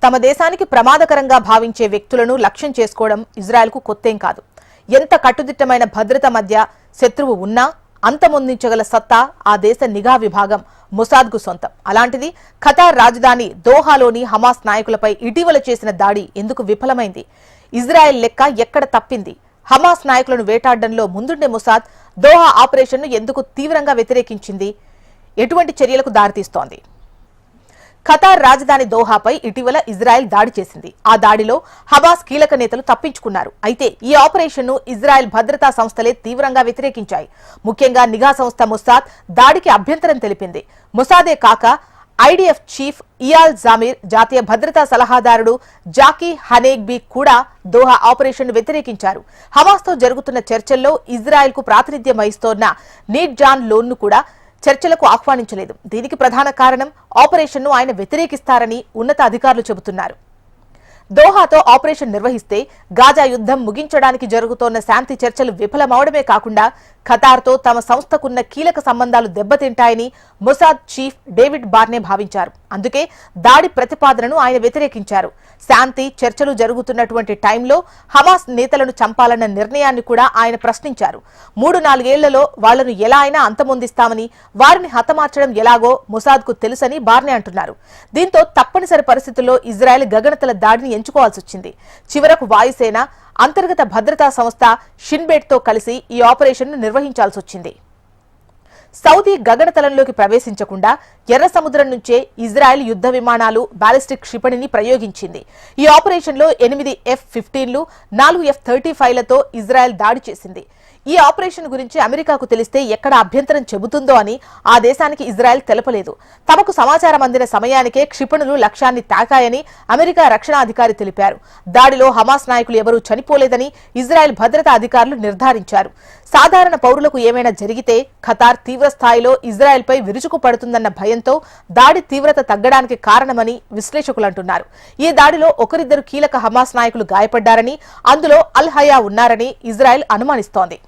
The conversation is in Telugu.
తమ దేశానికి ప్రమాదకరంగా భావించే వ్యక్తులను లక్ష్యం చేసుకోవడం ఇజ్రాయెల్కు కొత్తేం కాదు. ఎంత కట్టుదిట్టమైన భద్రత మధ్య శత్రువు ఉన్నా అంతమొందించగల సత్తా ఆ దేశ నిఘా విభాగం మొసాద్కు సొంతం. అలాంటిది ఖతార్ రాజధాని దోహాలోని హమాస్ నాయకులపై ఇటీవల చేసిన దాడి ఎందుకు విఫలమైంది? ఇజ్రాయెల్ లెక్క ఎక్కడ తప్పింది? హమాస్ నాయకులను వేటాడడంలో ముందుండే మొసాద్ దోహా ఆపరేషన్ను ఎందుకు తీవ్రంగా వ్యతిరేకించింది? ఎటువంటి చర్యలకు దారితీస్తోంది? ఖతార్ రాజధాని దోహాపై ఇటీవల ఇజ్రాయెల్ దాడి చేసింది. ఆ దాడిలో హమాస్ కీలక నేతలు తప్పించుకున్నారు. అయితే ఈ ఆపరేషన్ను ఇజ్రాయెల్ భద్రతా సంస్థలే తీవ్రంగా వ్యతిరేకించాయి. ముఖ్యంగా నిఘా సంస్థ మొసాద్ దాడికి అభ్యంతరం తెలిపింది. మొసాదే కాక ఐడిఎఫ్ చీఫ్ ఇయాల్ జామీర్, జాతీయ భద్రతా సలహాదారుడు జాకీ హనేగ్బీ కూడా దోహా ఆపరేషన్ వ్యతిరేకించారు. హమాస్తో జరుగుతున్న చర్చల్లో ఇజ్రాయెల్కు ప్రాతినిధ్యం వహిస్తోన్న నీట్ జాన్ లోన్ను కూడా చర్చలకు ఆహ్వానించలేదు. దీనికి ప్రధాన కారణం ఆపరేషన్ను ఆయన వ్యతిరేకిస్తారని ఉన్నత అధికారులు చెబుతున్నారు. దోహాతో ఆపరేషన్ నిర్వహిస్తే గాజా యుద్ధం ముగించడానికి జరుగుతోన్న శాంతి చర్చలు విఫలమవడమే కాకుండా ఖతార్తో తమ సంస్థకున్న కీలక సంబంధాలు దెబ్బతింటాయని మొసాద్ చీఫ్ డేవిడ్ బార్నే భావించారు. అందుకే దాడి ప్రతిపాదనను ఆయన వ్యతిరేకించారు. శాంతి చర్చలు జరుగుతున్నటువంటి టైంలో హమాస్ నేతలను చంపాలన్న నిర్ణయాన్ని కూడా ఆయన ప్రశ్నించారు. 3-4 ఏళ్లలో వాళ్లను ఎలా అయినా అంతమొందిస్తామని, వారిని హతమార్చడం ఎలాగో మొసాద్కు తెలుసని బార్నే అంటున్నారు. దీంతో తప్పనిసరి పరిస్థితుల్లో ఇజ్రాయెల్ గగనతల దాడిని ఎంచుకోవాల్సి వచ్చింది. చివరకు వాయుసేన అంతర్గత భద్రతా సంస్థ షిన్బెట్తో కలిసి ఈ ఆపరేషన్ను నిర్వహించాల్సి వచ్చింది. సౌదీ గగనతలంలోకి ప్రవేశించకుండా ఎర్ర సముద్రం నుంచే ఇజ్రాయెల్ యుద్ధ విమానాలు బాలిస్టిక్ క్షిపణిని ప్రయోగించింది. ఈ ఆపరేషన్లో 8 F-15లు, 4 F-35లతో ఇజ్రాయెల్ దాడి చేసింది. ఈ ఆపరేషన్ గురించి అమెరికాకు తెలిస్తే ఎక్కడ అభ్యంతరం చెబుతుందో అని ఆ దేశానికి ఇజ్రాయెల్ తెలపలేదు. తమకు సమాచారం అందిన సమయానికే క్షిపణులు లక్ష్యాన్ని తాకాయని అమెరికా రక్షణ అధికారి తెలిపారు. దాడిలో హమాస్ నాయకులు ఎవరూ చనిపోలేదని ఇజ్రాయెల్ భద్రతా అధికారులు నిర్ధారించారు. సాధారణ పౌరులకు ఏమైనా జరిగితే ఖతార్ తీవ్ర స్థాయిలో ఇజ్రాయెల్పై విరుచుకు పడుతుందన్న భయంతో దాడి తీవ్రత తగ్గడానికి కారణమని విశ్లేషకులు అంటున్నారు. ఈ దాడిలో ఒకరిద్దరు కీలక హమాస్ నాయకులు గాయపడ్డారని, అందులో అల్ హయా ఉన్నారని ఇజ్రాయెల్ అనుమానిస్తోంది.